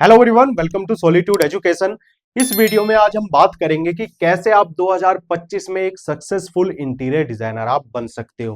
Hello everyone, welcome to solitude education. इस video में आज हम बात करेंगे कि कैसे आप 2025 में एक सक्सेसफुल इंटीरियर डिजाइनर आप बन सकते हो।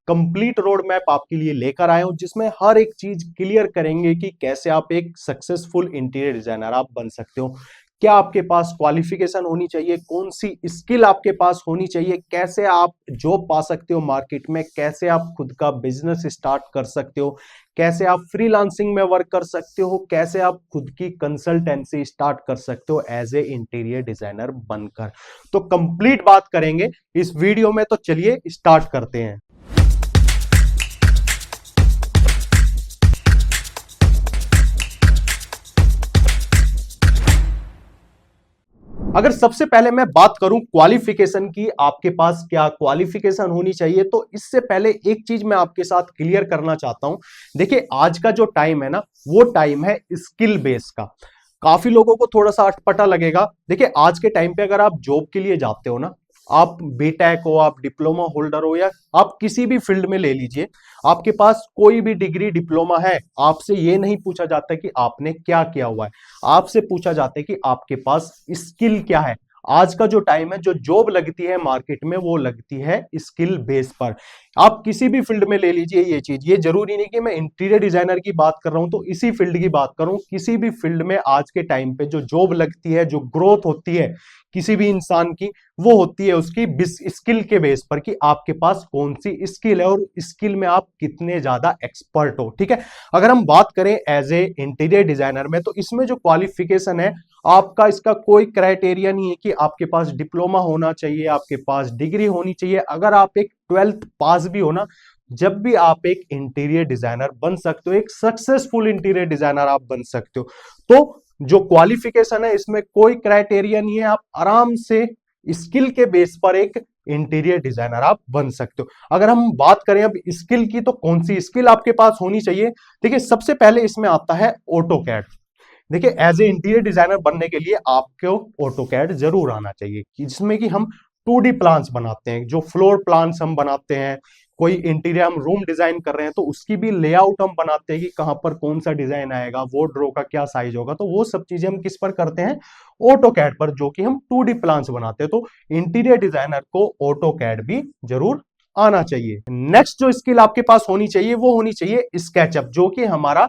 कंप्लीट रोड मैप आपके लिए लेकर आए हूं जिसमें हर एक चीज क्लियर करेंगे कि कैसे आप एक सक्सेसफुल इंटीरियर डिजाइनर आप बन सकते हो। क्या आपके पास क्वालिफिकेशन होनी चाहिए, कौन सी स्किल आपके पास होनी चाहिए, कैसे आप जॉब पा सकते हो मार्केट में, कैसे आप खुद का बिजनेस स्टार्ट कर सकते हो, कैसे आप फ्रीलांसिंग में वर्क कर सकते हो, कैसे आप खुद की कंसल्टेंसी स्टार्ट कर सकते हो एज ए इंटीरियर डिजाइनर बनकर। तो कंप्लीट बात करेंगे इस वीडियो में, तो चलिए स्टार्ट करते हैं। अगर सबसे पहले मैं बात करूं क्वालिफिकेशन की, आपके पास क्या क्वालिफिकेशन होनी चाहिए, तो इससे पहले एक चीज मैं आपके साथ क्लियर करना चाहता हूं। देखिए, आज का जो टाइम है ना, वो टाइम है स्किल बेस का। काफी लोगों को थोड़ा सा अटपटा लगेगा। देखिए, आज के टाइम पे अगर आप जॉब के लिए जाते हो ना, आप बीटेक हो, आप डिप्लोमा होल्डर हो, या आप किसी भी फील्ड में ले लीजिए, आपके पास कोई भी डिग्री डिप्लोमा है, आपसे ये नहीं पूछा जाता कि आपने क्या किया हुआ है। आपसे पूछा जाता है कि आपके पास स्किल क्या है। आज का जो टाइम है, जो जॉब लगती है मार्केट में, वो लगती है स्किल बेस पर। आप किसी भी फील्ड में ले लीजिए ये चीज। ये जरूरी नहीं कि मैं इंटीरियर डिजाइनर की बात कर रहा हूं तो इसी फील्ड की बात करूं। किसी भी फील्ड में आज के टाइम पे जो जॉब लगती है, जो ग्रोथ होती है किसी भी इंसान की, वो होती है उसकी स्किल के बेस पर कि आपके पास कौन सी स्किल है और स्किल में आप कितने ज्यादा एक्सपर्ट हो। ठीक है, अगर हम बात करें एज ए इंटीरियर डिजाइनर में, तो इसमें जो क्वालिफिकेशन है आपका, इसका कोई क्राइटेरिया नहीं है कि आपके पास डिप्लोमा होना चाहिए, आपके पास डिग्री होनी चाहिए। अगर आप एक 12th पास भी हो ना, जब भी आप एक इंटीरियर डिजाइनर बन सकते हो, एक सक्सेसफुल इंटीरियर डिजाइनर आप बन सकते हो। तो जो क्वालिफिकेशन है, इसमें कोई क्राइटेरिया नहीं है। आप आराम से स्किल के बेस पर एक इंटीरियर डिजाइनर आप बन सकते हो। अगर हम बात करें अब स्किल की, तो कौन सी स्किल आपके पास होनी चाहिए? देखिए, सबसे पहले इसमें आता है ऑटो कैड। देखिए, एज ए इंटीरियर डिजाइनर बनने के लिए आपको ऑटोकैड जरूर आना चाहिए, जिसमें कि हम 2D प्लान्स बनाते हैं, जो फ्लोर प्लान्स हम बनाते हैं। कोई इंटीरियर हम रूम डिजाइन कर रहे हैं तो उसकी भी लेआउट हम बनाते हैं कि कहां पर कौन सा डिजाइन आएगा, वार्डरोब का क्या साइज होगा। तो वो सब चीजें हम किस पर करते हैं? ऑटोकैड पर, जो कि हम 2D प्लान्स बनाते हैं। तो इंटीरियर डिजाइनर को ऑटोकैड भी जरूर आना चाहिए। नेक्स्ट जो स्किल आपके पास होनी चाहिए, वो होनी चाहिए स्केचअप, जो कि हमारा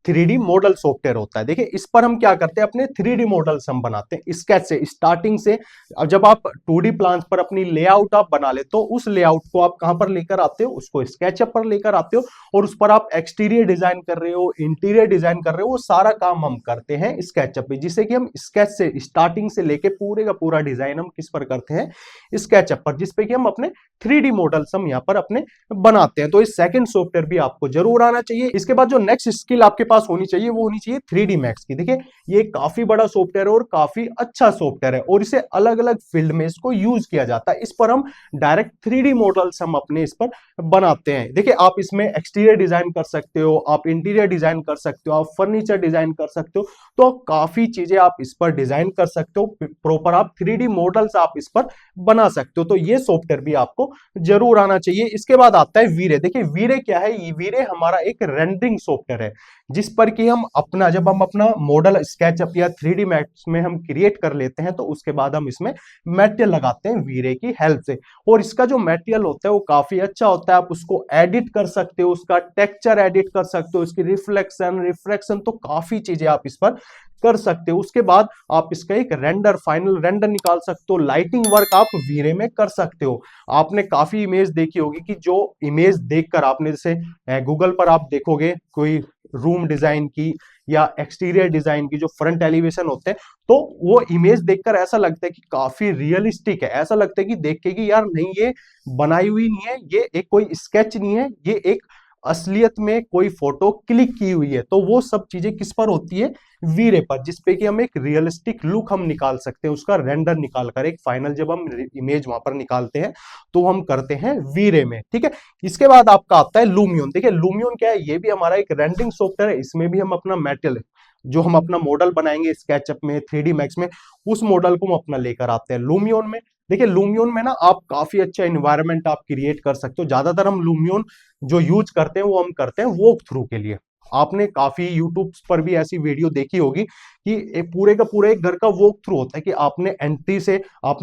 3D मॉडल सॉफ्टवेयर होता है। देखिए, इस पर हम क्या करते हैं, अपने 3D मॉडल्स हम बनाते हैं स्केच से, स्टार्टिंग से। अब जब आप 2D प्लान्स पर अपनी लेआउट आप बना ले, तो उस लेआउट को आप कहां पर लेकर आते हो? उसको स्केचअप पर लेकर आते हो, और उस पर आप एक्सटीरियर डिजाइन कर रहे हो, इंटीरियर डिजाइन कर रहे हो, वो सारा काम हम करते हैं स्केचअप पे। जिससे कि हम स्केच से, स्टार्टिंग से लेके पूरे का पूरा डिजाइन हम किस पर करते हैं? स्केचअप पर, जिसपे कि हम अपने 3D मॉडल्स हम यहाँ पर अपने बनाते हैं। तो इस सेकंड सॉफ्टवेयर भी आपको जरूर आना चाहिए। इसके बाद जो नेक्स्ट स्किल आपके पास होनी चाहिए, वो होनी चाहिए 3D मैक्स की। देखिए, ये काफी बड़ा सॉफ्टवेयर है और काफी अच्छा सॉफ्टवेयर है, और इसे अलग अलग फील्ड में इसको यूज किया जाता है। इस पर हम डायरेक्ट 3D मॉडल्स हम अपने इस पर बनाते हैं। देखिए, आप इसमें एक्सटीरियर डिजाइन कर सकते हो, आप इंटीरियर डिजाइन कर सकते हो, आप फर्नीचर डिजाइन कर सकते हो। तो काफी चीजें आप इस पर डिजाइन कर सकते हो, प्रॉपर आप 3D मॉडल्स आप इस पर बना सकते हो। तो ये सॉफ्टवेयर भी आपको जरूर आना चाहिए। इसके बाद आता है वीरे। देखिए, वीरे क्या है? ये वीरे हमारा एक रेंडरिंग सॉफ्टवेयर है, जिस पर कि हम अपना, जब हम अपना मॉडल स्केचअप या 3D मैक्स में हम क्रिएट कर लेते हैं, तो उसके बाद हम इसमें मटेरियल लगाते हैं वीरे की हेल्प से। और इसका जो मटेरियल होता है वो काफी अच्छा होता है। आप उसको एडिट कर सकते हो, उसका टेक्सचर एडिट कर सकते हो, इसकी रिफ्लेक्शन रिफ्रैक्शन, तो काफी चीजें आप इस पर कर सकते हो। उसके बाद आप इसका एक रेंडर, फाइनल रेंडर निकाल सकते हो, लाइटिंग वर्क आप वीरे में कर सकते हो। आपने काफी इमेज देखी होगी कि जो इमेज देखकर आपने, जैसे गूगल पर आप देखोगे कोई रूम डिजाइन की या एक्सटीरियर डिजाइन की, जो फ्रंट एलिवेशन होते हैं, तो वो इमेज देखकर ऐसा लगता है कि काफी रियलिस्टिक है। ऐसा लगता है कि देख के कि यार नहीं, ये बनाई हुई नहीं है, ये एक कोई स्केच नहीं है, ये एक असलियत में कोई फोटो क्लिक की हुई है। तो वो सब चीजें किस पर होती है? वीरे पर, जिसपे कि हम एक रियलिस्टिक लुक हम निकाल सकते हैं, उसका रेंडर निकाल कर एक फाइनल जब हम इमेज वहां पर निकालते हैं, तो हम करते हैं वीरे में। ठीक है, इसके बाद आपका आता है लूमियन। देखिए, लूमियन क्या है? ये भी हमारा एक रेंडरिंग सॉफ्टवेयर है। इसमें भी हम अपना मेटेरियल, जो हम अपना मॉडल बनाएंगे स्केचअप में, 3D मैक्स में, उस मॉडल को हम अपना लेकर आते हैं लूमियन में। देखिए, लूमियन में ना आप काफी अच्छा इन्वायरमेंट आप क्रिएट कर सकते हो। ज्यादातर हम लूमियन जो यूज करते हैं, वो हम करते हैं वॉक थ्रू के लिए। आपने काफी यूट्यूब पर भी ऐसी वीडियो देखी होगी कि पूरे का पूरा एक घर का वॉक थ्रू होता है कि आपने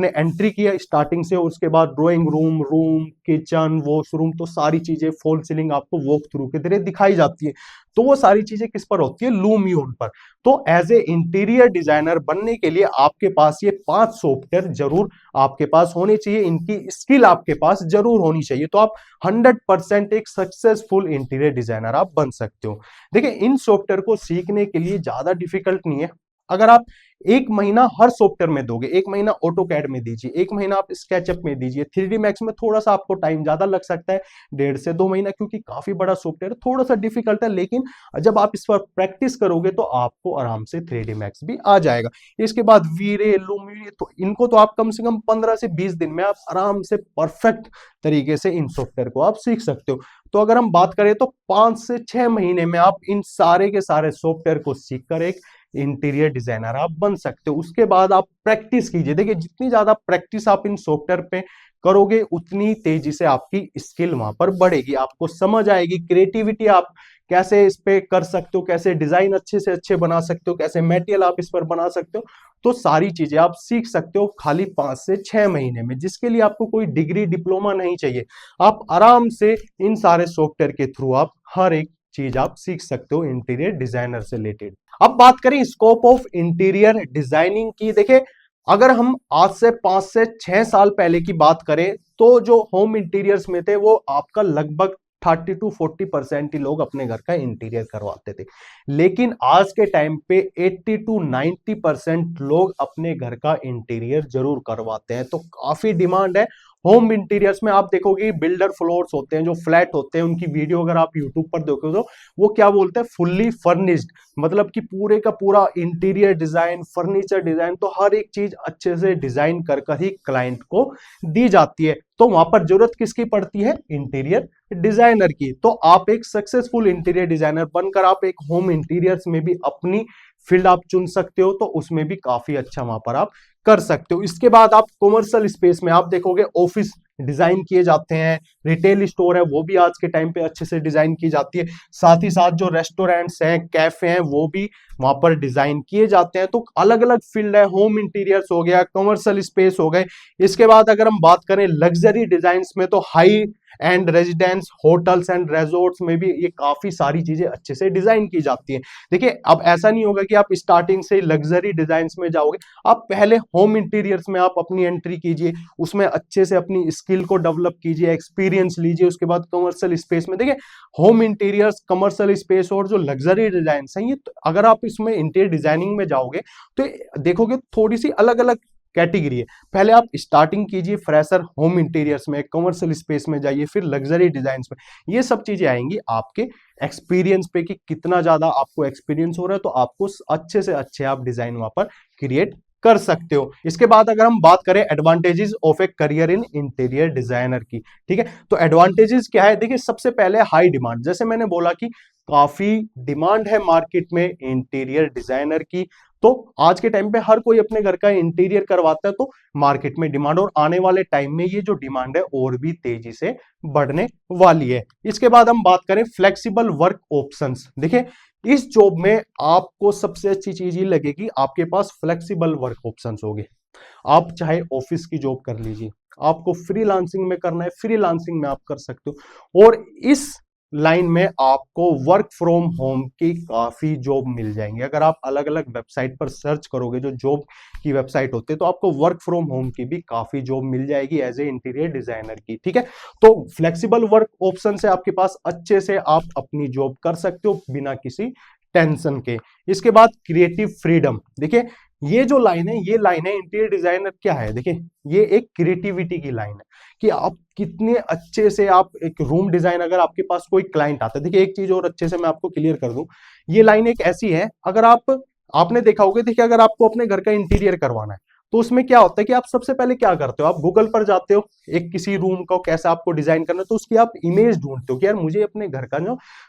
एंट्री किया स्टार्टिंग से, उसके बाद ड्राइंग रूम, किचन, वॉशरूम, तो सारी चीजें फॉल सीलिंग आपको वॉक थ्रू के जरिए दिखाई जाती है। तो वो सारी चीजें किस पर होती है? लूमियोन पर। तो एज ए इंटीरियर डिजाइनर बनने के लिए आपके पास ये 5 सॉफ्टवेयर जरूर आपके पास होने चाहिए, इनकी स्किल आपके पास जरूर होनी चाहिए, तो आप 100% एक सक्सेसफुल इंटीरियर डिजाइनर आप बन सकते हो। देखिए, इन सॉफ्टवेयर को सीखने के लिए ज्यादा डिफिकल्ट नहीं है। अगर आप 1 महीना हर सॉफ्टवेयर में दोगे, 1 महीना ऑटोकैड में दीजिए, 1 महीना आप स्केचअप में दीजिए, 3D मैक्स में थोड़ा सा आपको टाइम ज्यादा लग सकता है, 1.5 से 2 महीना, क्योंकि काफी बड़ा सॉफ्टवेयर थोड़ा सा डिफिकल्ट है, लेकिन जब आप इस पर प्रैक्टिस करोगे तो आपको आराम से 3D मैक्स भी आ जाएगा। इसके बाद वीरे, लुमिनी, तो इनको तो आप कम से कम 15 से 20 दिन में आप आराम से परफेक्ट तरीके से इन सॉफ्टवेयर को आप सीख सकते हो। तो अगर हम बात करें तो 5 से 6 महीने में आप इन सारे के सारे सॉफ्टवेयर को सीखकर एक इंटीरियर डिजाइनर आप बन सकते हो। उसके बाद आप प्रैक्टिस कीजिए। देखिए, जितनी ज्यादा प्रैक्टिस आप इन सॉफ्टवेयर पे करोगे उतनी तेजी से आपकी स्किल वहां पर बढ़ेगी, आपको समझ आएगी, क्रिएटिविटी आप कैसे इस पे कर सकते हो, कैसे डिजाइन अच्छे से अच्छे बना सकते हो, कैसे मटेरियल आप इस पर बना सकते हो, तो सारी चीजें आप सीख सकते हो खाली 5 से 6 महीने में, जिसके लिए आपको कोई डिग्री डिप्लोमा नहीं चाहिए। आप आराम से इन सारे सॉफ्टवेयर के थ्रू आप हर एक चीज आप सीख सकते हो इंटीरियर डिजाइनर से रिलेटेड। अब बात करें स्कोप ऑफ इंटीरियर डिजाइनिंग की। देखिए, अगर हम आज से 5 से 6 साल पहले की बात करें तो जो होम इंटीरियर्स में थे वो आपका लगभग 30 to 40% ही लोग अपने घर का इंटीरियर करवाते थे, लेकिन आज के टाइम पे 80 to 90% लोग अपने घर का इंटीरियर जरूर करवाते हैं। तो काफी डिमांड है होम इंटीरियर्स में। आप देखोगे बिल्डर फ्लोर्स होते हैं, जो फ्लैट होते हैं, उनकी वीडियो अगर आप यूट्यूब पर देखोगे तो वो क्या बोलते हैं, फुल्ली फर्निश्ड, मतलब कि पूरे का पूरा इंटीरियर डिजाइन, फर्नीचर डिजाइन, तो हर एक चीज अच्छे से डिजाइन कर कर ही क्लाइंट को दी जाती है। तो वहां पर जरूरत किसकी पड़ती है? इंटीरियर डिजाइनर की। तो आप एक सक्सेसफुल इंटीरियर डिजाइनर बनकर आप एक होम इंटीरियर्स में भी अपनी फील्ड आप चुन सकते हो, तो उसमें भी काफी अच्छा वहां पर आप कर सकते हो। इसके बाद आप कॉमर्शियल स्पेस में आप देखोगे ऑफिस डिजाइन किए जाते हैं, रिटेल स्टोर है वो भी आज के टाइम पे अच्छे से डिजाइन की जाती है, साथ ही साथ जो रेस्टोरेंट्स हैं, कैफे हैं, वो भी वहां पर डिजाइन किए जाते हैं। तो अलग अलग फील्ड है, होम इंटीरियर्स हो गया, कमर्शियल स्पेस हो गए। इसके बाद अगर हम बात करें लग्जरी डिजाइन में, तो high end residence, hotels and resorts में भी ये काफी सारी चीजें अच्छे से डिजाइन की जाती है। देखिए, अब ऐसा नहीं होगा कि आप स्टार्टिंग से लग्जरी डिजाइन में जाओगे, आप पहले होम इंटीरियर्स में आप अपनी एंट्री कीजिए, उसमें अच्छे से अपनी स्किल को डेवलप कीजिए, एक्सपीरियंस लीजिए। उसके बाद कमर्शियल स्पेस में देखिए, होम इंटीरियर्स, कमर्शियल स्पेस और जो लग्जरी डिजाइन है, ये अगर आप इसमें इंटीरियर डिजाइनिंग में जाओगे तो देखोगे थोड़ी सी अलग अलग कैटेगरी है। पहले आप स्टार्टिंग कीजिए फ्रेशर होम इंटीरियर्स में, कमर्शियल स्पेस में जाइए, फिर लग्जरी डिजाइन में। ये सब चीजें आएंगी आपके एक्सपीरियंस पे कि कितना ज्यादा आपको एक्सपीरियंस हो रहा है, तो आपको अच्छे से अच्छे आप डिजाइन वहां पर क्रिएट कर सकते हो। इसके बाद अगर हम बात करें advantages of a career in interior designer की, ठीक है, तो एडवांटेजेस क्या है? देखिए, सबसे पहले हाई डिमांड, जैसे मैंने बोला कि काफी डिमांड है मार्केट में इंटीरियर डिजाइनर की। तो आज के टाइम पे हर कोई अपने घर का इंटीरियर करवाता है, तो मार्केट में डिमांड, और आने वाले टाइम में ये जो डिमांड है और भी तेजी से बढ़ने वाली है। इसके बाद हम बात करें फ्लेक्सिबल वर्क ऑप्शंस। देखिए, इस जॉब में आपको सबसे अच्छी चीज ये लगेगी, आपके पास फ्लेक्सिबल वर्क ऑप्शंस होंगे। आप चाहे ऑफिस की जॉब कर लीजिए, आपको फ्रीलांसिंग में करना है, फ्रीलांसिंग में आप कर सकते हो, और इस लाइन में आपको वर्क फ्रॉम होम की काफी जॉब मिल जाएंगे। अगर आप अलग अलग वेबसाइट पर सर्च करोगे, जो जॉब की वेबसाइट होते हैं, तो आपको वर्क फ्रॉम होम की भी काफी जॉब मिल जाएगी एज ए इंटीरियर डिजाइनर की, ठीक है। तो फ्लेक्सिबल वर्क ऑप्शन से आपके पास अच्छे से आप अपनी जॉब कर सकते हो बिना किसी टेंशन के। इसके बाद क्रिएटिव फ्रीडम। देखिए, ये जो लाइन है, ये लाइन है इंटीरियर डिजाइनर क्या है, देखिए ये एक क्रिएटिविटी की लाइन है कि आप कितने अच्छे से आप एक रूम डिजाइन, अगर आपके पास कोई क्लाइंट आता है, देखिए एक चीज और अच्छे से मैं आपको क्लियर कर दूं, ये लाइन एक ऐसी है, अगर आपने देखा होगा, देखिए अगर आपको अपने घर का इंटीरियर करवाना है, तो उसमें क्या होता है कि आप सबसे पहले क्या करते हो, आप गूगल पर जाते हो, एक किसी रूम को कैसा आपको डिजाइन करना है, तो उसकी आप इमेज ढूंढते हो कि यार मुझे अपने घर का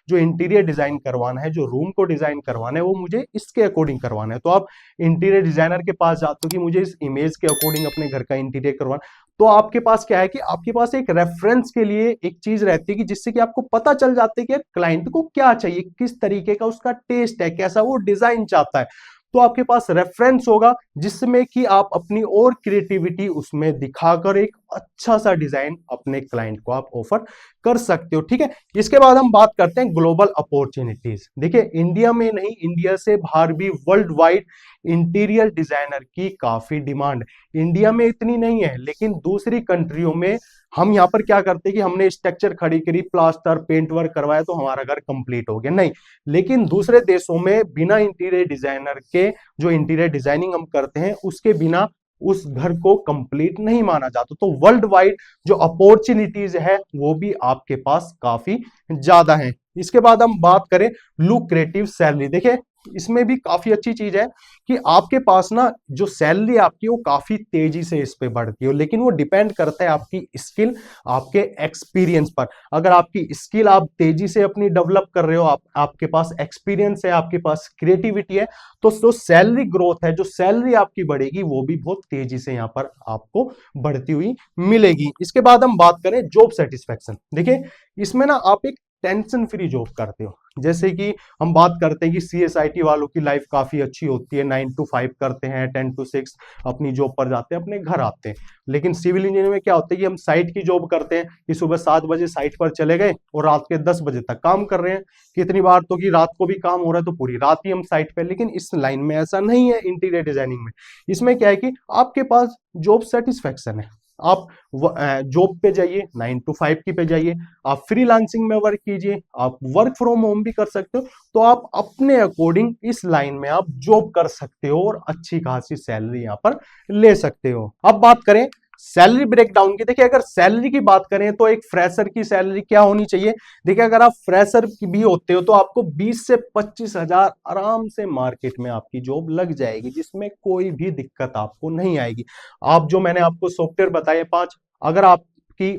जो इंटीरियर डिजाइन करवाना है, जो रूम को डिजाइन करवाना है, वो मुझे इसके अकॉर्डिंग करवाना है। तो आप इंटीरियर डिजाइनर के पास जाते हो कि मुझे इस इमेज के अकॉर्डिंग अपने घर का इंटीरियर करवाना, तो आपके पास क्या है कि आपके पास एक रेफरेंस के लिए एक चीज रहती है कि जिससे कि आपको पता चल जाता है कि क्लाइंट को क्या चाहिए, किस तरीके का उसका टेस्ट है, कैसा वो डिजाइन चाहता है। तो आपके पास रेफरेंस होगा जिसमें कि आप अपनी और क्रिएटिविटी उसमें दिखाकर एक अच्छा सा डिजाइन अपने क्लाइंट को आप ऑफर कर सकते हो। ठीक है, इसके बाद हम बात करते हैं ग्लोबल अपॉर्चुनिटीज। देखिए, इंडिया में नहीं, इंडिया से बाहर भी वर्ल्ड वाइड इंटीरियर डिजाइनर की काफी डिमांड। इंडिया में इतनी नहीं है, लेकिन दूसरी कंट्रियों में हम यहाँ पर क्या करते हैं कि हमने स्ट्रक्चर खड़ी करी, प्लास्टर पेंट वर्क करवाया तो हमारा घर कंप्लीट हो गया, नहीं। लेकिन दूसरे देशों में बिना इंटीरियर डिजाइनर के जो इंटीरियर डिजाइनिंग हम करते हैं उसके बिना उस घर को कंप्लीट नहीं माना जाता। तो वर्ल्ड वाइड जो अपॉर्चुनिटीज है वो भी आपके पास काफी ज्यादा है। इसके बाद हम बात करें लुक्रेटिव सैलरी। देखिए, इसमें भी काफी अच्छी चीज है कि आपके पास ना जो सैलरी आपकी वो काफी तेजी से इस पे बढ़ती है, लेकिन वो डिपेंड करता है आपकी स्किल, आपके एक्सपीरियंस पर। अगर आपकी स्किल आप तेजी से अपनी डेवलप कर रहे हो, आपके पास एक्सपीरियंस है, आपके पास क्रिएटिविटी है, तो जो सैलरी ग्रोथ है, जो सैलरी आपकी बढ़ेगी वो भी बहुत तेजी से यहाँ पर आपको बढ़ती हुई मिलेगी। इसके बाद हम बात करें जॉब सेटिस्फेक्शन। देखिए, इसमें ना आप एक टेंशन फ्री जॉब करते हो। जैसे कि हम बात करते हैं कि सीएसआईटी वालों की लाइफ काफी अच्छी होती है, 9 to 5 करते हैं, 10 to 6 अपनी जॉब पर जाते हैं, अपने घर आते हैं। लेकिन सिविल इंजीनियर में क्या होता है कि हम साइट की जॉब करते हैं कि सुबह 7 बजे साइट पर चले गए और रात के 10 बजे तक काम कर रहे हैं। कितनी बार तो कि रात को भी काम हो रहा है तो पूरी रात ही हम साइट पे। लेकिन इस लाइन में ऐसा नहीं है, इंटीरियर डिजाइनिंग में इसमें क्या है कि आपके पास जॉब सेटिस्फेक्शन है। आप जॉब पे जाइए, 9 to 5 की पे जाइए, आप फ्रीलांसिंग में वर्क कीजिए, आप वर्क फ्रॉम होम भी कर सकते हो। तो आप अपने अकॉर्डिंग इस लाइन में आप जॉब कर सकते हो और अच्छी खासी सैलरी यहां पर ले सकते हो। अब बात करें सैलरी ब्रेकडाउन की। देखिए, अगर सैलरी की बात करें तो एक फ्रेशर की सैलरी क्या होनी चाहिए। देखिए, अगर आप फ्रेशर की भी होते हो तो आपको 20 से 25 हजार आराम से मार्केट में आपकी जॉब लग जाएगी, जिसमें कोई भी दिक्कत आपको नहीं आएगी। आप जो मैंने आपको सॉफ्टवेयर बताए 5, अगर आपकी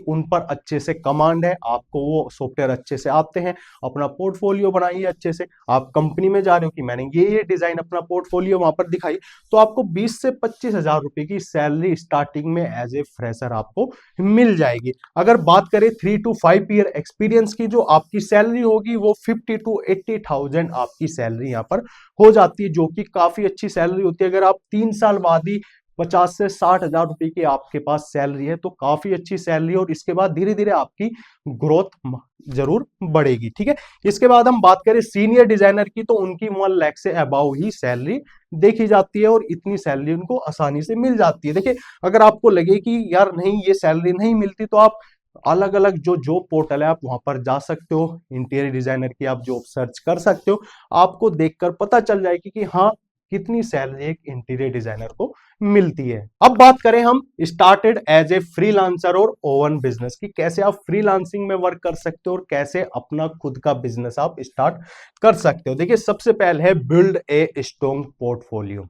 उन पर अच्छे से कमांड है, आपको वो सॉफ्टवेयर अच्छे से आते हैं, अपना पोर्टफोलियो बनाइए अच्छे से। आप कंपनी में जा रहे हो कि मैंने ये डिजाइन अपना पोर्टफोलियो वहां पर दिखाई, तो आपको 20 से 25 हजार रुपए की सैलरी स्टार्टिंग में एज ए फ्रेशर आपको मिल जाएगी। अगर बात करें 3 to 5 ईयर एक्सपीरियंस की, जो आपकी सैलरी होगी वो 50 to 80,000 आपकी सैलरी यहाँ पर हो जाती है, जो कि काफी अच्छी सैलरी होती है। अगर आप 3 साल बाद ही 50 से 60 हजार रुपए की आपके पास सैलरी है तो काफी अच्छी सैलरी, और इसके बाद धीरे धीरे आपकी ग्रोथ जरूर बढ़ेगी। ठीक है, इसके बाद हम बात करें सीनियर डिजाइनर की, तो उनकी 1 लाख से अबाउ ही सैलरी देखी जाती है और इतनी सैलरी उनको आसानी से मिल जाती है। देखिए, अगर आपको लगे कि यार नहीं ये सैलरी नहीं मिलती, तो आप अलग अलग जो जॉब पोर्टल है आप वहां पर जा सकते हो, इंटीरियर डिजाइनर की आप जॉब सर्च कर सकते हो। आपको देखकर पता चल जाएगी कि हाँ कितनी सैलरी एक इंटीरियर डिजाइनर को मिलती है। अब बात करें हम स्टार्टेड एज ए फ्रीलांसर और ओवन बिजनेस की, कैसे आप फ्रीलांसिंग में वर्क कर सकते हो और कैसे अपना खुद का बिजनेस आप स्टार्ट कर सकते हो। देखिए, सबसे पहले है बिल्ड ए स्ट्रॉन्ग पोर्टफोलियो।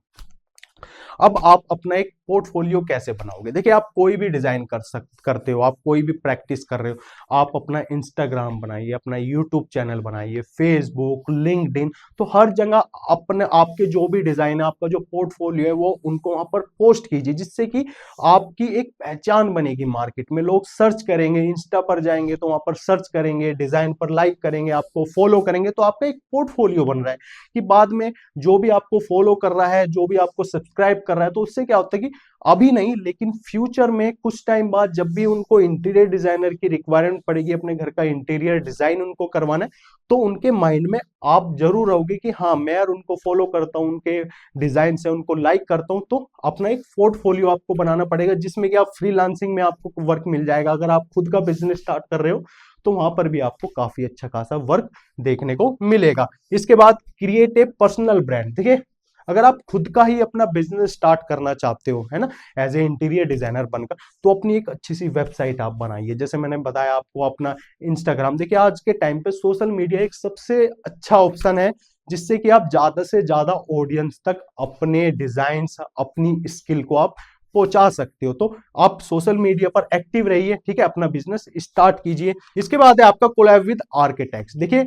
अब आप अपना एक पोर्टफोलियो कैसे बनाओगे। देखिए, आप कोई भी डिजाइन करते हो, आप कोई भी प्रैक्टिस कर रहे हो, आप अपना इंस्टाग्राम बनाइए, अपना यूट्यूब चैनल बनाइए, फेसबुक, लिंक्डइन, तो हर जगह अपने आपके जो भी डिजाइन है, आपका जो पोर्टफोलियो है, वो उनको वहां पर पोस्ट कीजिए, जिससे कि आपकी एक पहचान बनेगी मार्केट में। लोग सर्च करेंगे, इंस्टा पर जाएंगे तो वहां पर सर्च करेंगे, डिजाइन पर लाइक करेंगे, आपको फॉलो करेंगे, तो आपका एक पोर्टफोलियो बन रहा है कि बाद में जो भी आपको फॉलो कर रहा है, जो भी आपको सब्सक्राइब कर रहा है, तो उससे क्या होता है कि अभी नहीं लेकिन फ्यूचर में कुछ टाइम बाद जब भी उनको इंटीरियर डिजाइनर की रिक्वायरमेंट पड़ेगी, अपने घर का इंटीरियर डिजाइन उनको करवाना है, तो उनके माइंड में आप जरूर रहोगे कि हाँ मैं यार उनको फॉलो करता हूं, उनके डिजाइन से उनको लाइक करता हूं। तो अपना एक पोर्टफोलियो आपको बनाना पड़ेगा, जिसमें कि आप फ्रीलांसिंग में आपको वर्क मिल जाएगा। अगर आप खुद का बिजनेस स्टार्ट कर रहे हो तो वहां पर भी आपको काफी अच्छा खासा वर्क देखने को मिलेगा। इसके बाद क्रिएट ए पर्सनल ब्रांड। देखिए, अगर आप खुद का ही अपना बिजनेस स्टार्ट करना चाहते हो, है ना, एज ए इंटीरियर डिजाइनर बनकर, तो अपनी एक अच्छी सी वेबसाइट आप बनाइए। जैसे मैंने बताया आपको अपना इंस्टाग्राम। देखिए, आज के टाइम पे सोशल मीडिया एक सबसे अच्छा ऑप्शन है, जिससे कि आप ज्यादा से ज्यादा ऑडियंस तक अपने डिजाइन्स, अपनी स्किल को आप पहुंचा सकते हो। तो आप सोशल मीडिया पर एक्टिव रहिए, ठीक है, अपना बिजनेस स्टार्ट कीजिए। इसके बाद है आपका कोलैब विद आर्किटेक्ट्स। देखिए,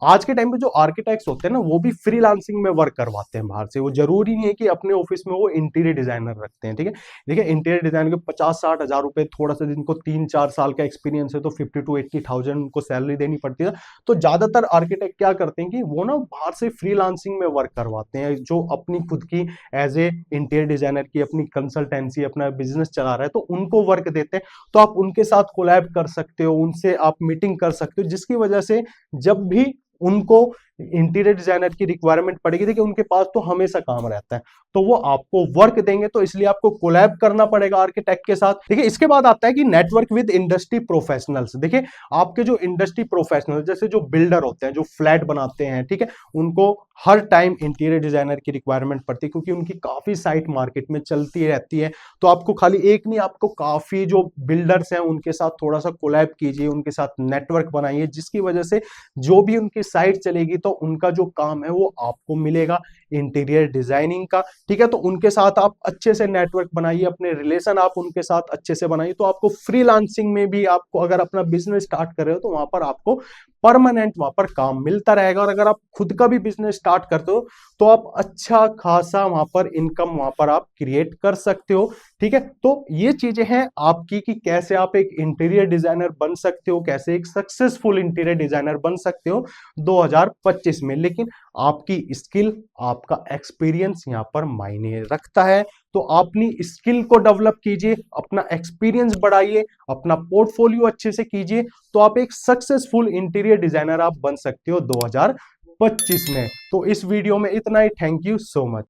आज के टाइम पे जो आर्किटेक्ट्स होते हैं ना, वो भी फ्रीलांसिंग में वर्क करवाते हैं बाहर से। वो जरूरी नहीं है कि अपने ऑफिस में वो इंटीरियर डिजाइनर रखते हैं, ठीक है। देखिए इंटीरियर डिजाइनर के 50-60 हजार रुपए, थोड़ा सा जिनको 3-4 साल का एक्सपीरियंस है तो 50-80 थाउजेंड उनको सैलरी देनी पड़ती है। तो ज्यादातर आर्किटेक्ट क्या करते हैं कि वो ना बाहर से फ्रीलांसिंग में वर्क करवाते हैं, जो अपनी खुद की एज ए इंटीरियर डिजाइनर की अपनी कंसल्टेंसी, अपना बिजनेस चला रहा है, तो उनको वर्क देते हैं। तो आप उनके साथ कोलैब कर सकते हो, उनसे आप मीटिंग कर सकते हो, जिसकी वजह से जब भी उनको इंटीरियर डिजाइनर की रिक्वायरमेंट पड़ेगी, देखिए उनके पास तो हमेशा काम रहता है, तो वो आपको वर्क देंगे। तो इसलिए आपको कोलैब करना पड़ेगा आर्किटेक्ट के साथ। देखिए इसके बाद आता है कि नेटवर्क विद इंडस्ट्री प्रोफेशनल्स। देखिए आपके जो इंडस्ट्री प्रोफेशनल, जैसे जो बिल्डर होते हैं, जो फ्लैट बनाते हैं, ठीक है, उनको हर टाइम इंटीरियर डिजाइनर की रिक्वायरमेंट पड़ती है, क्योंकि उनकी काफी साइट मार्केट में चलती रहती है। तो आपको खाली एक नहीं, आपको काफी जो बिल्डर्स हैं उनके साथ थोड़ा सा कोलैब कीजिए, उनके साथ नेटवर्क बनाइए, जिसकी वजह से जो भी उनकी साइट चलेगी तो उनका जो काम है वो आपको मिलेगा इंटीरियर डिजाइनिंग का, ठीक है। तो उनके साथ आप अच्छे से नेटवर्क बनाइए, अपने रिलेशन आप उनके साथ अच्छे से बनाइए। तो आपको फ्रीलांसिंग में भी, आपको अगर अपना बिजनेस स्टार्ट कर रहे हो तो वहां पर आपको परमानेंट वहां पर काम मिलता रहेगा। और अगर आप खुद का भी बिजनेस स्टार्ट करते हो तो आप अच्छा खासा वहां पर इनकम वहां पर आप क्रिएट कर सकते हो, ठीक है। तो ये चीजें हैं आपकी कि कैसे आप एक इंटीरियर डिजाइनर बन सकते हो, कैसे एक सक्सेसफुल इंटीरियर डिजाइनर बन सकते हो 2025 में। लेकिन आपकी स्किल, आपका एक्सपीरियंस यहां पर मायने रखता है। तो अपनी स्किल को डेवलप कीजिए, अपना एक्सपीरियंस बढ़ाइए, अपना पोर्टफोलियो अच्छे से कीजिए, तो आप एक सक्सेसफुल इंटीरियर डिजाइनर आप बन सकते हो 2025 में। तो इस वीडियो में इतना ही। Thank you so much.